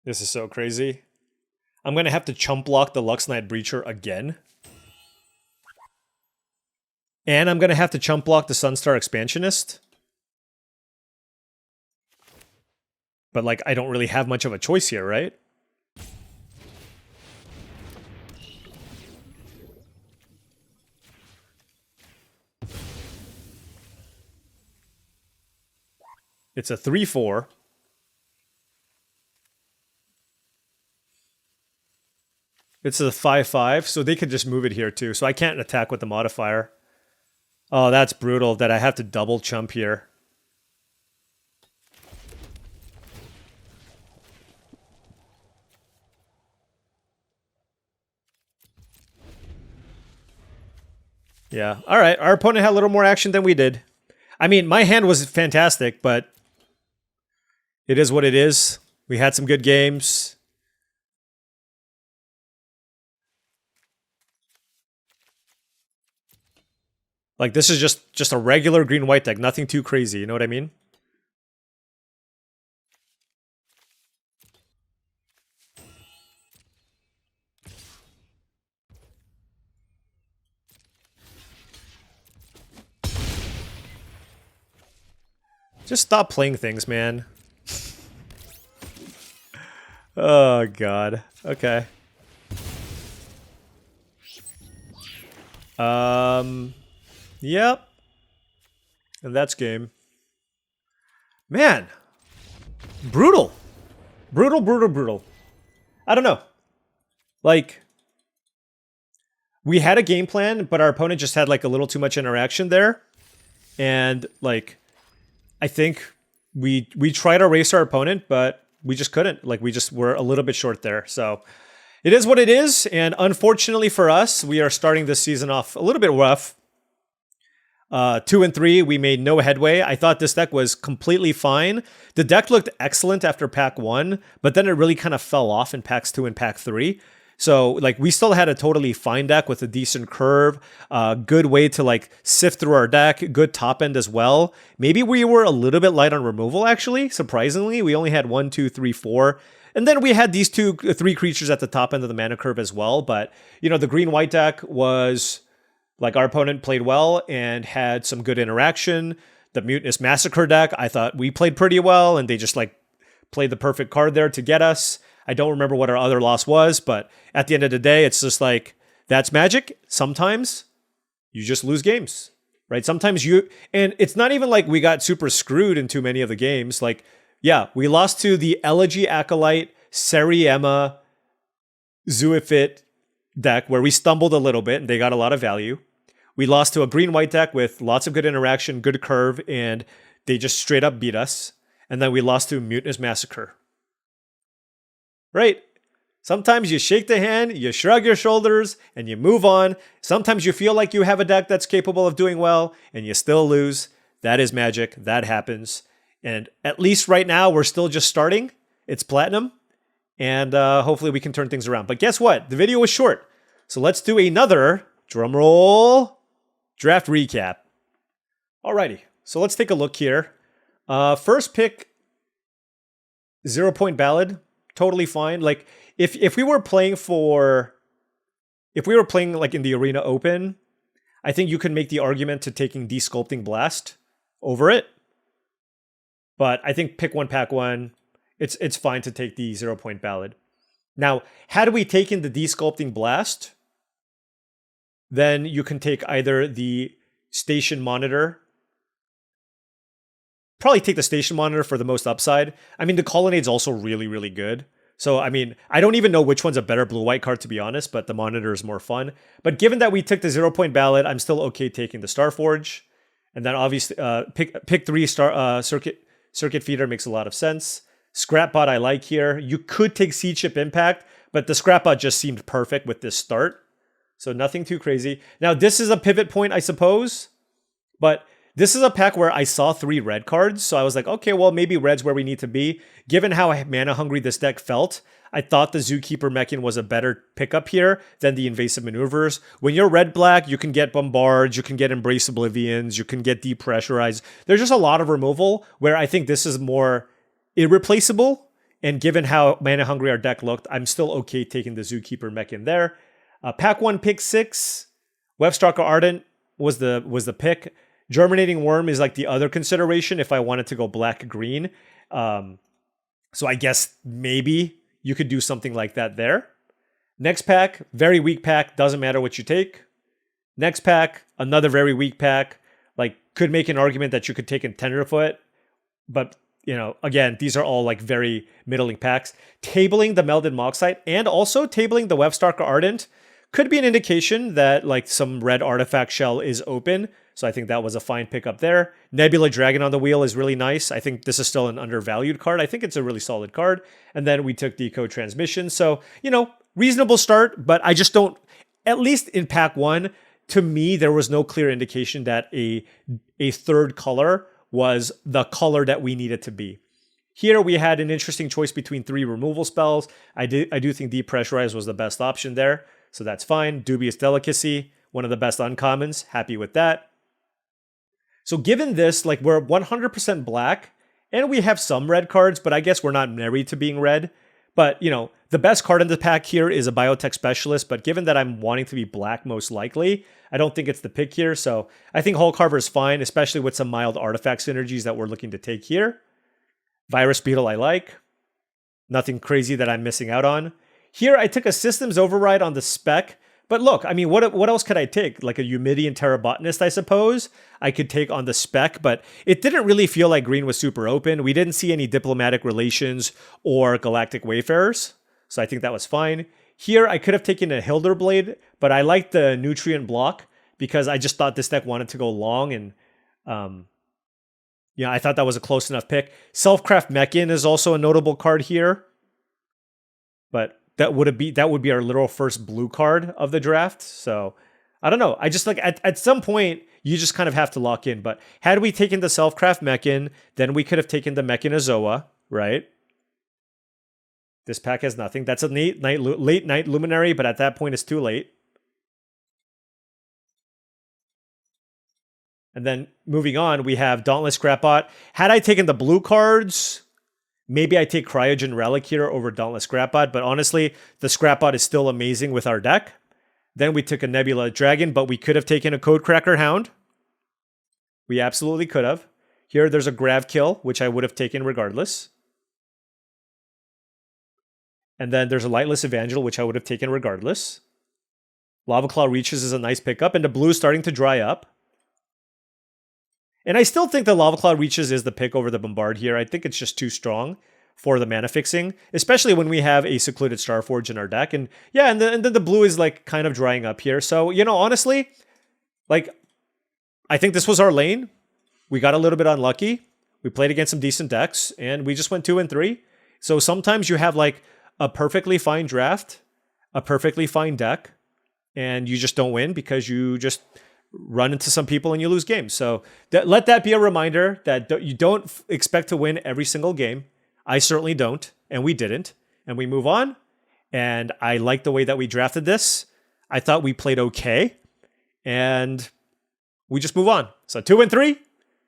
This is so crazy. I'm going to have to chump block the Lux Knight Breacher again. And I'm going to have to chump block the Sunstar Expansionist. But, like, I don't really have much of a choice here, right? It's a 3/4. It's a 5/5, so they could just move it here too. So I can't attack with the modifier. Oh, that's brutal that I have to double chump here. Yeah. All right. Our opponent had a little more action than we did. I mean, my hand was fantastic, but it is what it is. We had some good games. Like, this is just a regular green-white deck. Nothing too crazy, you know what I mean? Just stop playing things, man. Oh, God. Okay. Yep. And that's game. Man. Brutal. Brutal, brutal, brutal. I don't know. Like, we had a game plan, but our opponent just had like a little too much interaction there. And like, I think we tried to race our opponent, but we just couldn't. Like, we just were a little bit short there. So it is what it is. And unfortunately for us, we are starting this season off a little bit rough. 2-3, we made no headway. I thought this deck was completely fine. The deck looked excellent after pack 1, but then it really kind of fell off in packs 2 and pack 3. So, like, we still had a totally fine deck with a decent curve, good way to, like, sift through our deck, good top end as well. Maybe we were a little bit light on removal, actually, surprisingly. We only had 1, 2, 3, 4. And then we had these 3 creatures at the top end of the mana curve as well. But, you know, the green-white deck was... Like, our opponent played well and had some good interaction. The Mutinous Massacre deck, I thought we played pretty well, and they just, like, played the perfect card there to get us. I don't remember what our other loss was, but at the end of the day, it's just like, that's Magic. Sometimes you just lose games, right? Sometimes and it's not even like we got super screwed in too many of the games. Like, yeah, we lost to the Elegy Acolyte, Seriema, Zuifit deck, where we stumbled a little bit, and they got a lot of value. We lost to a green-white deck with lots of good interaction, good curve, and they just straight up beat us. And then we lost to Mutinous Massacre. Right? Sometimes you shake the hand, you shrug your shoulders, and you move on. Sometimes you feel like you have a deck that's capable of doing well, and you still lose. That is Magic. That happens. And at least right now, we're still just starting. It's Platinum. And hopefully we can turn things around. But guess what? The video was short. So let's do another, drumroll, draft recap. Alrighty. So let's take a look here. First pick, 0 Point Ballad. Totally fine. Like, if we were playing like in the Arena Open, I think you could make the argument to taking Desculpting Blast over it. But I think pick 1, pack 1. It's fine to take the 0 Point Ballad. Now, had we taken the Desculpting Blast, then you can take either the Station Monitor. Probably take the Station Monitor for the most upside. I mean, the Colonnade's also really, really good. So, I mean, I don't even know which one's a better blue-white card, to be honest, but the Monitor is more fun. But given that we took the 0 Point Ballad, I'm still okay taking the Starforge. And then obviously, pick 3 Circuit Feeder makes a lot of sense. Scrapbot I like here. You could take Seed Ship Impact, but the Scrapbot just seemed perfect with this start. So nothing too crazy. Now, this is a pivot point, I suppose. But this is a pack where I saw 3 red cards. So I was like, okay, well, maybe red's where we need to be. Given how mana hungry this deck felt, I thought the Zookeeper Mechan was a better pickup here than the Invasive Maneuvers. When you're red-black, you can get Bombards, you can get Embrace Oblivions, you can get Depressurized. There's just a lot of removal where I think this is more irreplaceable. And given how mana hungry our deck looked, I'm still okay taking the Zookeeper Mechan there. Pack 1, pick 6. Webstalker Ardent was the pick. Germinating Worm is like the other consideration if I wanted to go black-green. So I guess maybe you could do something like that there. Next pack, very weak pack, doesn't matter what you take. Next pack, another very weak pack. Like, could make an argument that you could take a Tenderfoot, but you know, again, these are all like very middling packs. Tabling the Melded Moxite and also tabling the Webstalker Ardent could be an indication that like some red artifact shell is open. So I think that was a fine pickup there. Nebula Dragon on the wheel is really nice. I think this is still an undervalued card. I think it's a really solid card. And then we took Decode Transmission. So, you know, reasonable start, but I just don't, at least in pack 1, to me, there was no clear indication that a third color was the color that we needed to be. Here we had an interesting choice between 3 removal spells. I do think Depressurize was the best option there. So that's fine. Dubious Delicacy, one of the best uncommons. Happy with that. So given this, like we're 100% black and we have some red cards, but I guess we're not married to being red. But, you know, the best card in the pack here is a Biotech Specialist. But given that I'm wanting to be black most likely, I don't think it's the pick here. So I think Hull Carver is fine, especially with some mild artifact synergies that we're looking to take here. Virus Beetle I like. Nothing crazy that I'm missing out on. Here I took a Systems Override on the spec, But look, I mean, what else could I take? Like a Eumidian Terrabotanist, I suppose I could take on the spec, but it didn't really feel like green was super open. We didn't see any diplomatic relations or galactic wayfarers, so I think that was fine. Here, I could have taken a Hilderblade, but I liked the nutrient block because I just thought this deck wanted to go long, and yeah, I thought that was a close enough pick. Selfcraft Mechan is also a notable card here, but that would be our literal first blue card of the draft. So I don't know. I just like at some point you just kind of have to lock in. But had we taken the Selfcraft Mechan, then we could have taken the Mechanizoa, right? This pack has nothing. That's a late night luminary, but at that point it's too late. And then moving on, we have Dauntless Scrapbot. Had I taken the blue cards, maybe I take Cryogen Relic here over Dauntless Scrapbot, but honestly, the Scrapbot is still amazing with our deck. Then we took a Nebula Dragon, but we could have taken a Codecracker Hound. We absolutely could have. Here, there's a Gravkill, which I would have taken regardless. And then there's a Lightless Evangel, which I would have taken regardless. Lava Claw Reaches is a nice pickup, and the blue is starting to dry up. And I still think the Lava Claw Reaches is the pick over the Bombard here. I think it's just too strong for the mana fixing, especially when we have a Secluded Starforge in our deck. And yeah, and then the blue is like kind of drying up here. So, you know, honestly, like, I think this was our lane. We got a little bit unlucky. We played against some decent decks, and we just went 2 and 3. So sometimes you have like a perfectly fine draft, a perfectly fine deck, and you just don't win because you just run into some people and you lose games. So let that be a reminder that you don't expect to win every single game. I certainly don't, and we didn't. And we move on, and I like the way that we drafted this. I thought we played okay, and we just move on. So 2 and 3,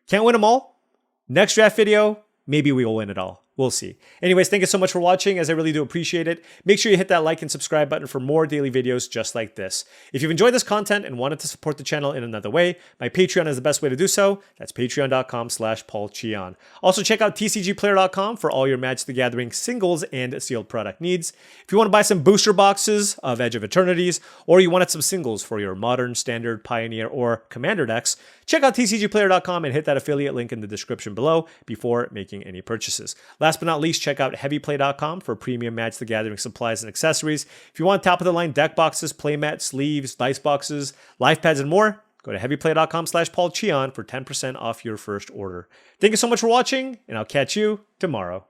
can't win them all. Next draft video, maybe we will win it all. We'll see. Anyways, thank you so much for watching, as I really do appreciate it. Make sure you hit that like and subscribe button for more daily videos just like this. If you've enjoyed this content and wanted to support the channel in another way, my Patreon is the best way to do so. That's patreon.com/paulcheon. Also, check out TCGplayer.com for all your Magic the Gathering singles and sealed product needs. If you want to buy some booster boxes of Edge of Eternities, or you wanted some singles for your Modern, Standard, Pioneer, or Commander decks, check out TCGplayer.com and hit that affiliate link in the description below before making any purchases. Last but not least, check out heavyplay.com for premium Magic the Gathering supplies and accessories. If you want top-of-the-line deck boxes, playmats, sleeves, dice boxes, life pads, and more, go to heavyplay.com/paulcheon for 10% off your first order. Thank you so much for watching, and I'll catch you tomorrow.